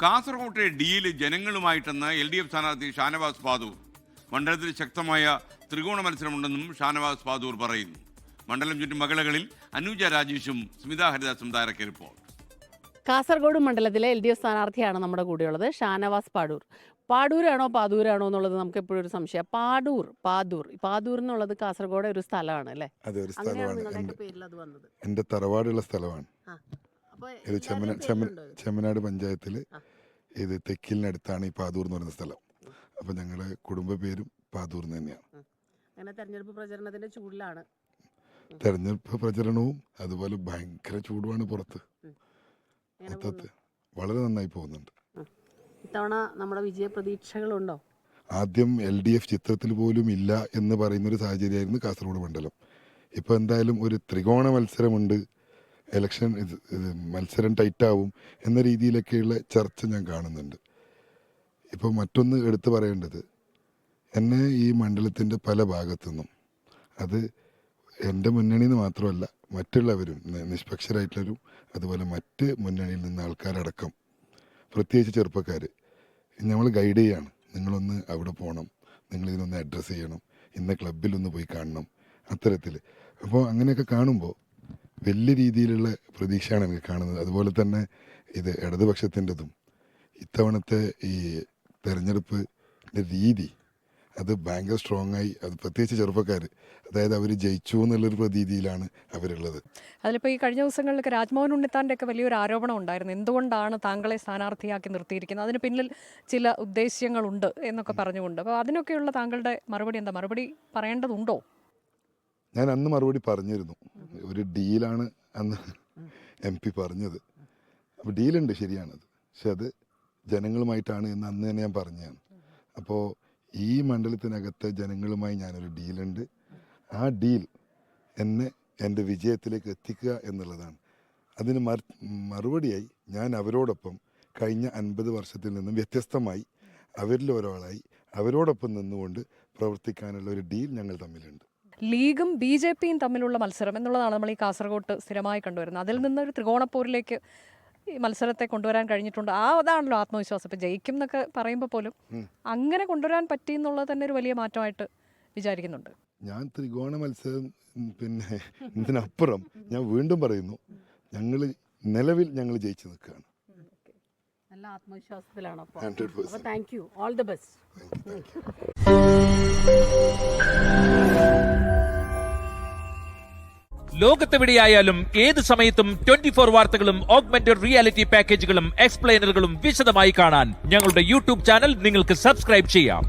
കാസർകോട്ടെ deal ജനങ്ങളുമായിട്ടെന്ന് LDF സ്ഥാനാർത്ഥി ഷാനവാസ് പാദൂർ. മണ്ഡലത്തിൽ ശക്തമായ ത്രികോണ മത്സരമുണ്ടെന്നും ഷാനവാസ് പാദൂർ പറയുന്നു. മണ്ഡലം ചുറ്റും മകളകളിൽ അനൂജ രാജേഷും സ്മിത ഹരിദാസും തയ്യാറാക്കിയ റിപ്പോർട്ട്. കാസർഗോഡ് മണ്ഡലത്തിലെ LDF സ്ഥാനാർത്ഥിയാണ് നമ്മുടെ കൂടെയുള്ളത്, ഷാനവാസ് പാദൂർ. പാടൂരാണോ പാദൂരാണോ എന്നുള്ളത് നമുക്ക് എപ്പോഴും ഒരു സംശയം. പാദൂർ എന്നുള്ളത് കാസർഗോഡ് ഒരു സ്ഥലമാണ് അല്ലേ? അതൊരു സ്ഥലമാണ്, വന്നത് എൻ്റെ തറവാടുള്ള സ്ഥലമാണ്. ഇത് ചെമ്മനാട് പഞ്ചായത്തിൽ ഇത് തെക്കിലിനടുത്താണ് ഈ പാദൂർ എന്ന് പറയുന്ന സ്ഥലം. അപ്പൊ ഞങ്ങളുടെ കുടുംബ പേരും പാദൂർ തന്നെയാണ്. അങ്ങനെ തെരഞ്ഞെടുപ്പ് പ്രചരണത്തിന്റെ ചൂടിലാണ്. തെരഞ്ഞെടുപ്പ് പ്രചരണവും അതുപോലെ ഭയങ്കര ചൂടുമാണ് പുറത്ത്. മൊത്തത്തിൽ വളരെ നന്നായി പോകുന്നുണ്ട്. ഇത്തവണ നമ്മുടെ വിജയ പ്രതീക്ഷകളുണ്ടോ? ആദ്യം LDF ചിത്രത്തിൽ പോലും ഇല്ല എന്ന് പറയുന്നൊരു സാഹചര്യമായിരുന്നു കാസർഗോഡ് മണ്ഡലം. ഇപ്പൊ എന്തായാലും ഒരു ത്രികോണ മത്സരമുണ്ട്, ഇലക്ഷൻ മത്സരം ടൈറ്റാവും എന്ന രീതിയിലൊക്കെയുള്ള ചർച്ച ഞാൻ കാണുന്നുണ്ട്. ഇപ്പോൾ മറ്റൊന്ന് എടുത്തു പറയേണ്ടത്, എന്നെ ഈ മണ്ഡലത്തിൻ്റെ പല ഭാഗത്തുനിന്നും, അത് എൻ്റെ മുന്നണിയിൽ നിന്ന് മാത്രമല്ല മറ്റുള്ളവരും നിഷ്പക്ഷരായിട്ടുള്ളവരും അതുപോലെ മറ്റ് മുന്നണിയിൽ നിന്ന് ആൾക്കാരടക്കം, പ്രത്യേകിച്ച് ചെറുപ്പക്കാർ, നമ്മൾ ഗൈഡ് ചെയ്യാണ്. നിങ്ങളൊന്ന് അവിടെ പോകണം, നിങ്ങളിതിനൊന്ന് അഡ്രസ്സ് ചെയ്യണം, ഇന്ന ക്ലബിലൊന്ന് പോയി കാണണം, അത്തരത്തിൽ. അപ്പോൾ അങ്ങനെയൊക്കെ കാണുമ്പോൾ വലിയ രീതിയിലുള്ള പ്രതീക്ഷയാണ് എനിക്ക് കാണുന്നത്. അതുപോലെ തന്നെ ഇത് ഇടതുപക്ഷത്തിൻ്റെതും ഇത്തവണത്തെ ഈ തെരഞ്ഞെടുപ്പിൻ്റെ രീതി അത് ഭയങ്കര സ്ട്രോങ് ആയി. അത് പ്രത്യേകിച്ച് ചെറുപ്പക്കാർ, അതായത് അവർ ജയിച്ചു എന്നുള്ളൊരു പ്രതീതിയിലാണ് അവരുള്ളത്. അതിലിപ്പോൾ ഈ കഴിഞ്ഞ ദിവസങ്ങളിലൊക്കെ രാജ്മോഹൻ ഉണ്ണിത്താൻ്റെ ഒക്കെ വലിയൊരു ആരോപണം ഉണ്ടായിരുന്നു. എന്തുകൊണ്ടാണ് താങ്കളെ സ്ഥാനാർത്ഥിയാക്കി നിർത്തിയിരിക്കുന്നത്, അതിന് പിന്നിൽ ചില ഉദ്ദേശ്യങ്ങളുണ്ട് എന്നൊക്കെ പറഞ്ഞുകൊണ്ട്. അപ്പോൾ അതിനൊക്കെയുള്ള താങ്കളുടെ മറുപടി എന്താ? മറുപടി പറയേണ്ടതുണ്ടോ? ഞാൻ അന്ന് മറുപടി പറഞ്ഞിരുന്നു. ഒരു ഡീലാണ് അന്ന് MP പറഞ്ഞത്. അപ്പോൾ ഡീലുണ്ട്, ശരിയാണത്. പക്ഷെ അത് ജനങ്ങളുമായിട്ടാണ് എന്ന് അന്ന് തന്നെ ഞാൻ പറഞ്ഞതാണ്. അപ്പോൾ ഈ മണ്ഡലത്തിനകത്തെ ജനങ്ങളുമായി ഞാനൊരു ഡീലുണ്ട്. ആ ഡീൽ എന്നെ എൻ്റെ വിജയത്തിലേക്ക് എത്തിക്കുക എന്നുള്ളതാണ്. അതിന് മറുപടിയായി ഞാൻ അവരോടൊപ്പം കഴിഞ്ഞ 50 വർഷത്തിൽ നിന്നും വ്യത്യസ്തമായി അവരിൽ ഒരാളായി അവരോടൊപ്പം നിന്നുകൊണ്ട് പ്രവർത്തിക്കാനുള്ള ഒരു ഡീൽ ഞങ്ങൾ തമ്മിലുണ്ട്. ലീഗും BJPയും തമ്മിലുള്ള മത്സരം എന്നുള്ളതാണ് നമ്മൾ ഈ കാസർഗോട്ട് സ്ഥിരമായി കണ്ടുവരുന്നത്. അതിൽ നിന്നൊരു ത്രികോണപ്പോരിലേക്ക് ഈ മത്സരത്തെ കൊണ്ടുവരാൻ കഴിഞ്ഞിട്ടുണ്ട്. അതാണല്ലോ ആത്മവിശ്വാസം. ഇപ്പം ജയിക്കും എന്നൊക്കെ പറയുമ്പോൾ പോലും അങ്ങനെ കൊണ്ടുവരാൻ പറ്റി എന്നുള്ളത് തന്നെ ഒരു വലിയ മാറ്റമായിട്ട് വിചാരിക്കുന്നുണ്ട്. ഞാൻ ത്രികോണ മത്സരം പിന്നെ ഇതിനപ്പുറം ഞാൻ വീണ്ടും പറയുന്നു, നിലവിൽ ഞങ്ങൾ ജയിച്ചു നിൽക്കുകയാണ്. നല്ല ആത്മവിശ്വാസത്തിലാണ്. അപ്പോൾ thank you, all the best. ലോകത്തെവിടെയായാലും ഏത് സമയത്തും 24 വാർത്തകളും ഓഗ്മെന്റഡ് റിയാലിറ്റി പാക്കേജുകളും എക്സ്പ്ലെയിനറുകളും വിശദമായി കാണാൻ ഞങ്ങളുടെ YouTube ചാനൽ നിങ്ങൾക്ക് സബ്സ്ക്രൈബ് ചെയ്യാം.